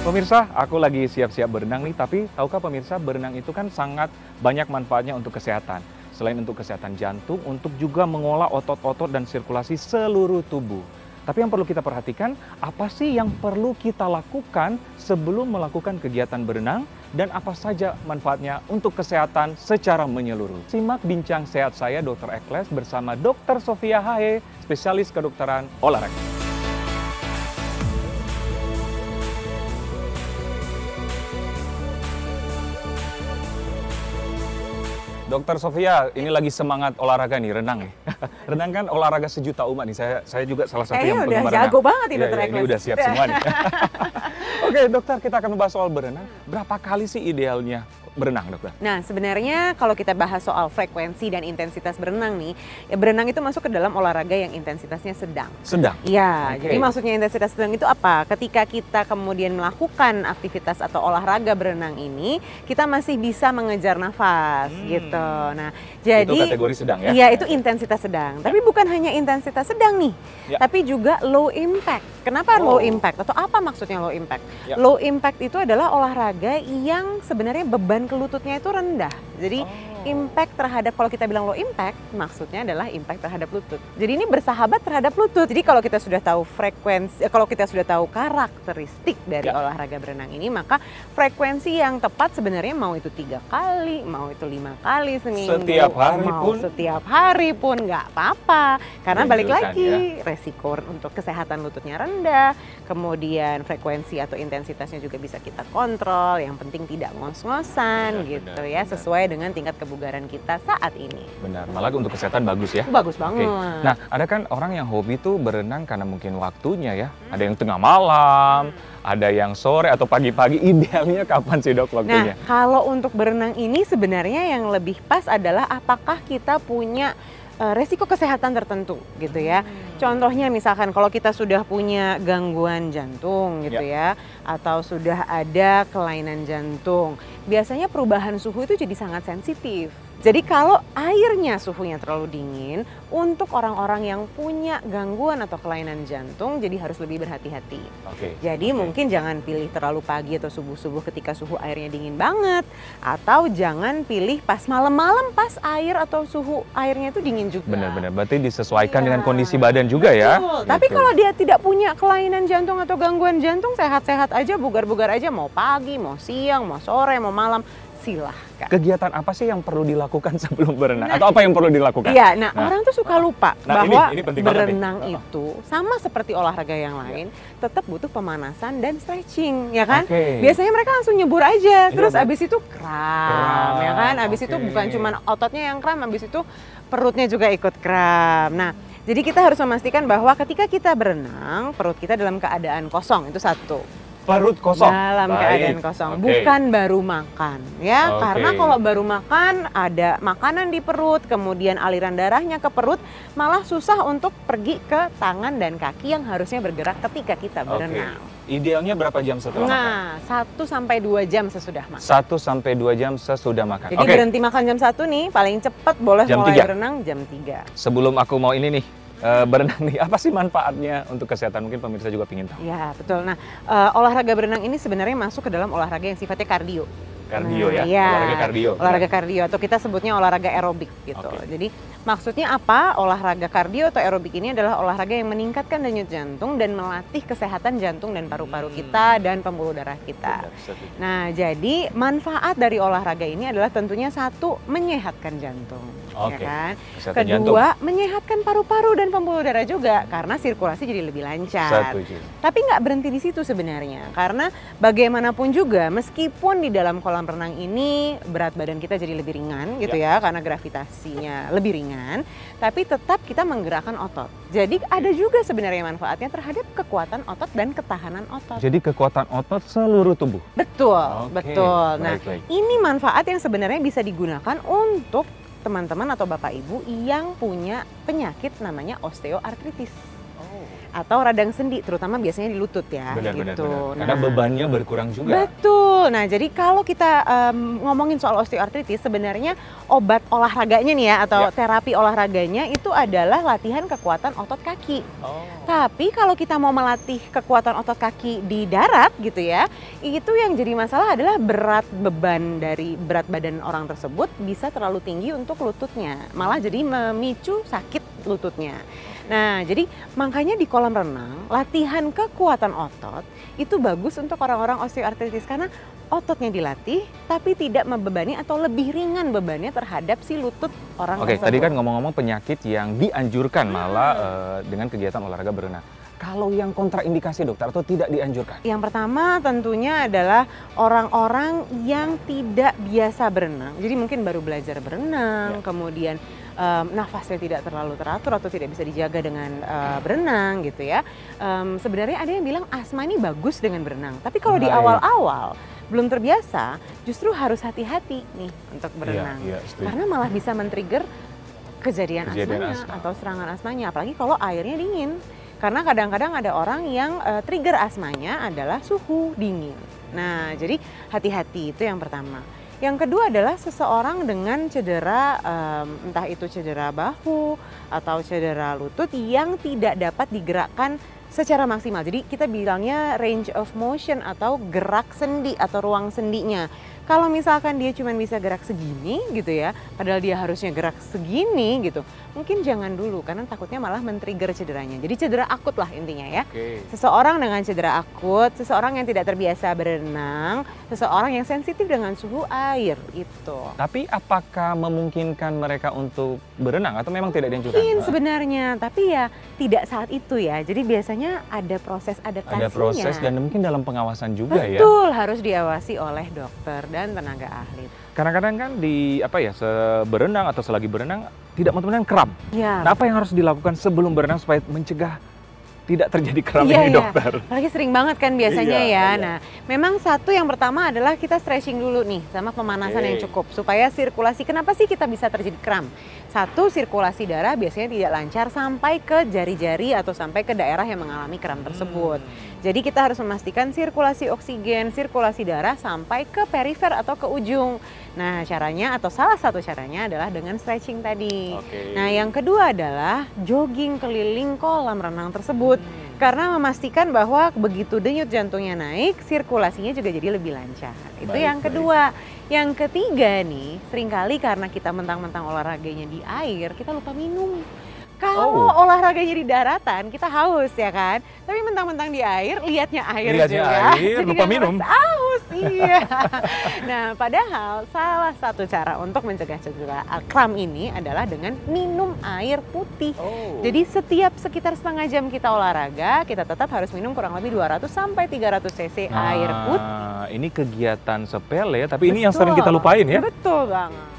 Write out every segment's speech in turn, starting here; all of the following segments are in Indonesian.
Pemirsa, aku lagi siap-siap berenang nih, tapi tahukah pemirsa, berenang itu kan sangat banyak manfaatnya untuk kesehatan. Selain untuk kesehatan jantung, untuk juga mengolah otot-otot dan sirkulasi seluruh tubuh. Tapi yang perlu kita perhatikan, apa sih yang perlu kita lakukan sebelum melakukan kegiatan berenang, dan apa saja manfaatnya untuk kesehatan secara menyeluruh. Simak bincang sehat saya, Dr. Ekles, bersama Dr. Sofia Haye, spesialis kedokteran olahraga. Dokter Sofia, ini lagi semangat olahraga nih, renang nih. Renang kan olahraga sejuta umat nih, saya juga salah satu yang penggemar renang. Udah jago banget ini, Dokter Ekles. Ini udah siap semua nih. Oke dokter, kita akan membahas soal berenang. Berapa kali sih idealnya berenang, dokter? Nah, sebenarnya kalau kita bahas soal frekuensi dan intensitas berenang nih, ya berenang itu masuk ke dalam olahraga yang intensitasnya sedang. Sedang? Iya, jadi maksudnya intensitas sedang itu apa? Ketika kita kemudian melakukan aktivitas atau olahraga berenang ini, kita masih bisa mengejar nafas gitu. Nah, jadi itu kategori sedang ya? Iya, itu intensitas sedang. Tapi bukan hanya intensitas sedang nih, tapi juga low impact. Kenapa low impact? Atau apa maksudnya low impact? Low impact itu adalah olahraga yang sebenarnya beban ke lututnya itu rendah. Jadi impact terhadap, kalau kita bilang low impact, maksudnya adalah impact terhadap lutut. Jadi ini bersahabat terhadap lutut. Jadi kalau kita sudah tahu frekuensi, kalau kita sudah tahu karakteristik dari olahraga berenang ini, maka frekuensi yang tepat sebenarnya mau itu 3 kali, mau itu 5 kali seminggu, setiap hari pun nggak apa-apa. Karena balik lagi, resiko untuk kesehatan lututnya rendah, kemudian frekuensi atau intensitasnya juga bisa kita kontrol. Yang penting tidak ngos-ngosan gitu ya, sesuai dengan tingkat kebugaran kita saat ini. Benar, malah untuk kesehatan bagus ya? Bagus banget. Nah, ada kan orang yang hobi tuh berenang karena mungkin waktunya ya. Ada yang tengah malam, ada yang sore atau pagi-pagi. Idealnya kapan sih dok waktunya? Nah, kalau untuk berenang ini sebenarnya yang lebih pas adalah apakah kita punya resiko kesehatan tertentu gitu ya. Contohnya misalkan kalau kita sudah punya gangguan jantung gitu ya, atau sudah ada kelainan jantung, biasanya perubahan suhu itu jadi sangat sensitif. Jadi kalau airnya suhunya terlalu dingin, untuk orang-orang yang punya gangguan atau kelainan jantung, jadi harus lebih berhati-hati. Jadi mungkin jangan pilih terlalu pagi atau subuh-subuh ketika suhu airnya dingin banget. Atau jangan pilih pas malam-malam pas air atau suhu airnya itu dingin juga. Benar-benar, berarti disesuaikan dengan kondisi badan juga ya. Betul. Tapi kalau dia tidak punya kelainan jantung atau gangguan jantung, sehat-sehat aja, bugar-bugar aja, mau pagi, mau siang, mau sore, mau malam, silahkan. Kegiatan apa sih yang perlu dilakukan sebelum berenang? Atau apa yang perlu dilakukan? Iya, orang tuh suka lupa bahwa ini berenang itu sama seperti olahraga yang lain, tetap butuh pemanasan dan stretching, ya kan? Biasanya mereka langsung nyebur aja, terus abis itu kram, ya kan? Abis itu bukan cuma ototnya yang kram, abis itu perutnya juga ikut kram. Nah, jadi kita harus memastikan bahwa ketika kita berenang, perut kita dalam keadaan kosong, itu satu. Perut kosong? Dalam keadaan kosong, bukan baru makan ya. Karena kalau baru makan, ada makanan di perut, kemudian aliran darahnya ke perut, malah susah untuk pergi ke tangan dan kaki yang harusnya bergerak ketika kita berenang. Idealnya berapa jam setelah makan? 1-2 jam sesudah makan. 1-2 jam sesudah makan. Jadi berhenti makan jam 1 nih, paling cepat boleh mulai berenang jam 3. Sebelum aku mau ini nih, berenang nih, apa sih manfaatnya untuk kesehatan? Mungkin pemirsa juga ingin tahu. Ya betul. Nah, olahraga berenang ini sebenarnya masuk ke dalam olahraga yang sifatnya kardio. Kardio olahraga kardio. Olahraga kardio atau kita sebutnya olahraga aerobik gitu. Jadi maksudnya apa? Olahraga kardio atau aerobik ini adalah olahraga yang meningkatkan denyut jantung dan melatih kesehatan jantung dan paru-paru kita dan pembuluh darah kita. Nah, jadi manfaat dari olahraga ini adalah tentunya satu, menyehatkan jantung. Ya kan? Kedua, menyehatkan paru-paru dan pembuluh darah juga karena sirkulasi jadi lebih lancar. Tapi nggak berhenti di situ sebenarnya, karena bagaimanapun juga meskipun di dalam kolam renang ini berat badan kita jadi lebih ringan gitu ya, karena gravitasinya lebih ringan, tapi tetap kita menggerakkan otot. Jadi ada juga sebenarnya manfaatnya terhadap kekuatan otot dan ketahanan otot. Jadi kekuatan otot seluruh tubuh? Betul, betul. Nah, ini manfaat yang sebenarnya bisa digunakan untuk teman-teman atau bapak ibu yang punya penyakit namanya osteoartritis. atau radang sendi, terutama biasanya di lutut ya. Benar, gitu. benar. Karena bebannya berkurang juga. Betul. Nah, jadi kalau kita ngomongin soal osteoartritis, sebenarnya obat olahraganya nih ya, atau terapi olahraganya itu adalah latihan kekuatan otot kaki. Tapi kalau kita mau melatih kekuatan otot kaki di darat gitu ya, itu yang jadi masalah adalah berat badan orang tersebut bisa terlalu tinggi untuk lututnya, malah jadi memicu sakit lututnya. Nah, jadi makanya di kolam renang, latihan kekuatan otot itu bagus untuk orang-orang osteoartritis karena ototnya dilatih tapi tidak membebani atau lebih ringan bebannya terhadap si lutut orang tersebut. Oke, tadi kan ngomong-ngomong penyakit yang dianjurkan malah dengan kegiatan olahraga berenang. Kalau yang kontraindikasi dokter atau tidak dianjurkan? Yang pertama tentunya adalah orang-orang yang tidak biasa berenang. Jadi mungkin baru belajar berenang, kemudian nafasnya tidak terlalu teratur atau tidak bisa dijaga dengan berenang gitu ya. Sebenarnya ada yang bilang asma ini bagus dengan berenang. Tapi kalau di awal-awal belum terbiasa, justru harus hati-hati nih untuk berenang. Karena malah bisa men-trigger kejadian asmanya atau serangan asmanya. Apalagi kalau airnya dingin. Karena kadang-kadang ada orang yang trigger asmanya adalah suhu dingin. Nah, jadi hati-hati itu yang pertama. Yang kedua adalah seseorang dengan cedera, entah itu cedera bahu atau cedera lutut yang tidak dapat digerakkan secara maksimal. Jadi kita bilangnya range of motion atau gerak sendi atau ruang sendinya. Kalau misalkan dia cuma bisa gerak segini gitu ya, padahal dia harusnya gerak segini gitu, mungkin jangan dulu karena takutnya malah men-trigger cederanya. Jadi cedera akut lah intinya ya. Seseorang dengan cedera akut, seseorang yang tidak terbiasa berenang, seseorang yang sensitif dengan suhu air itu. Tapi apakah memungkinkan mereka untuk berenang atau memang tidak dianjurkan? Mungkin sebenarnya, tapi ya tidak saat itu ya. Jadi biasanya ada proses adaptasinya. Ada proses dan mungkin dalam pengawasan juga ya. Betul, harus diawasi oleh dokter dan tenaga ahli. Kadang-kadang kan berenang atau selagi berenang tidak teman-teman kram. Ya. Nah, apa yang harus dilakukan sebelum berenang supaya mencegah tidak terjadi kram ini dokter? Apalagi sering banget kan biasanya Nah, memang satu yang pertama adalah kita stretching dulu nih sama pemanasan yang cukup supaya sirkulasi. Kenapa sih kita bisa terjadi kram? Satu, sirkulasi darah biasanya tidak lancar sampai ke jari-jari atau sampai ke daerah yang mengalami kram tersebut. Jadi kita harus memastikan sirkulasi oksigen, sirkulasi darah sampai ke perifer atau ke ujung. Nah, caranya atau salah satu caranya adalah dengan stretching tadi. Nah, yang kedua adalah jogging keliling kolam renang tersebut. Karena memastikan bahwa begitu denyut jantungnya naik, sirkulasinya juga jadi lebih lancar. Itu yang kedua. Yang ketiga nih, seringkali karena kita mentang-mentang olahraganya di air, kita lupa minum. Kalau olahraganya di daratan, kita haus ya kan. Tapi mentang-mentang di air, lihatnya air juga. Jadi lupa minum. Haus, iya. Nah, padahal salah satu cara untuk mencegah kram ini adalah dengan minum air putih. Jadi setiap sekitar setengah jam kita olahraga, kita tetap harus minum kurang lebih 200 sampai 300 cc air putih. Ini kegiatan sepele, tapi ini yang sering kita lupain ya. Betul banget.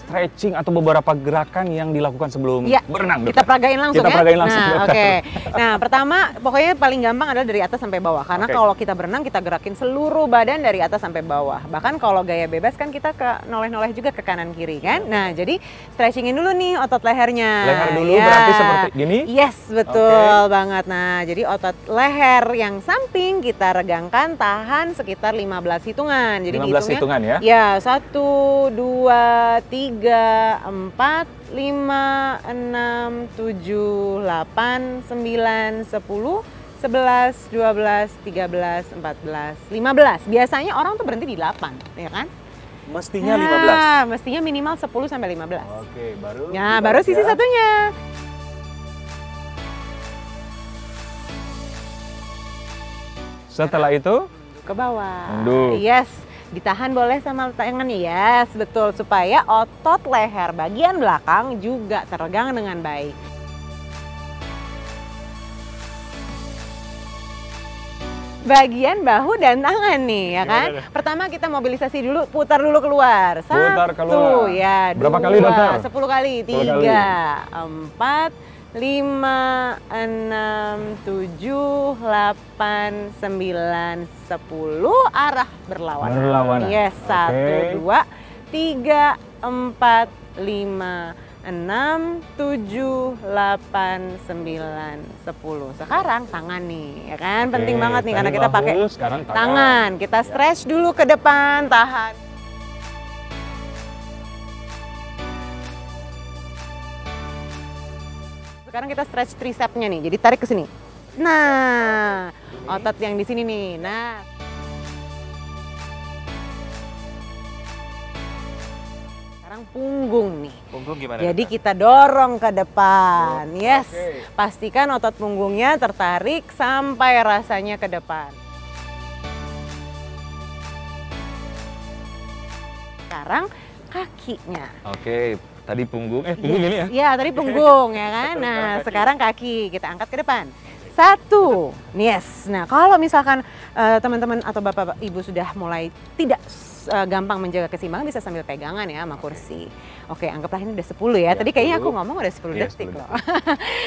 Stretching atau beberapa gerakan yang dilakukan sebelum berenang, kita peragain langsung kita peragain langsung. Nah, Nah, pertama pokoknya paling gampang adalah dari atas sampai bawah. Karena kalau kita berenang kita gerakin seluruh badan dari atas sampai bawah. Bahkan kalau gaya bebas kan kita noleh-noleh juga ke kanan kiri kan. Nah, jadi stretchingin dulu nih otot lehernya. Leher dulu berarti seperti gini? Yes, betul banget. Nah, jadi otot leher yang samping kita regangkan, tahan sekitar 15 hitungan. Jadi 15 hitungan ya? Ya, 1, 2, 3, 4, 5, 6, 7, 8, 9, 10, 11, 12, 13, 14, 15. Biasanya orang tuh berhenti di 8, ya kan? Mestinya 15? Mestinya minimal 10 sampai 15. Baru? Nah, baru sisi satunya. Setelah itu? Ke bawah. Tunduk. Yes. Ditahan boleh sama tangan, yes, betul, supaya otot leher bagian belakang juga teregang dengan baik. Bagian bahu dan tangan nih, ya kan? Pertama kita mobilisasi dulu, putar dulu keluar. Putar keluar. Ya, berapa kali dokter? 10 kali, 3, 4, 5, 6, 7, 8, 9, 10 arah berlawanan. Berlawanan. Yes, 1, 2, 3, 4, 5, 6, 7, 8, 9, 10. Sekarang tangan nih, ya kan? Penting banget nih karena kita pakai tangan. Kita stretch dulu ke depan, tahan. Sekarang kita stretch tricepsnya nih, jadi tarik ke sini. Nah, otot yang di sini nih. Nah. Sekarang punggung nih. Punggung gimana? Jadi kita dorong ke depan. Yes. Pastikan otot punggungnya tertarik sampai rasanya ke depan. Sekarang kakinya. Oke, tadi punggung ini ya? Iya, tadi punggung ya kan. Nah, sekarang kaki kita angkat ke depan. 1, yes. Nah, kalau misalkan teman-teman atau bapak ibu sudah mulai tidak gampang menjaga keseimbangan, bisa sambil pegangan ya sama kursi. Oke, anggaplah ini udah 10 ya. Tadi kayaknya aku ngomong udah 10 detik loh.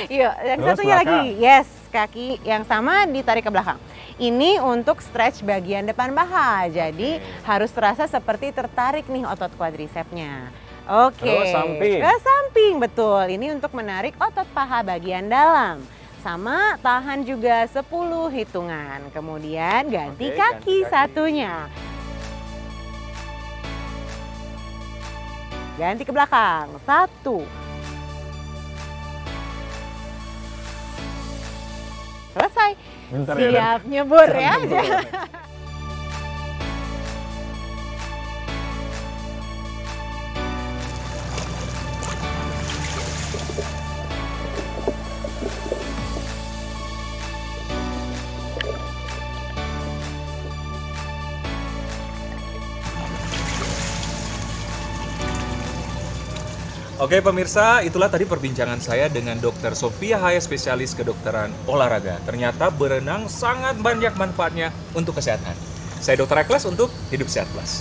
Yuk, yang satunya lagi. Yes, kaki yang sama ditarik ke belakang. Ini untuk stretch bagian depan paha. Jadi harus terasa seperti tertarik nih otot quadricepsnya. Oke. Terus samping. Ke samping, betul. Ini untuk menarik otot paha bagian dalam. Sama, tahan juga 10 hitungan. Kemudian ganti kaki satunya. Ganti ke belakang. 1. Selesai. Bentar, siap nyebur ya. Oke pemirsa, itulah tadi perbincangan saya dengan Dr. Sofia Haya, spesialis kedokteran olahraga. Ternyata berenang sangat banyak manfaatnya untuk kesehatan. Saya Dr. Eklas untuk Hidup Sehat Plus.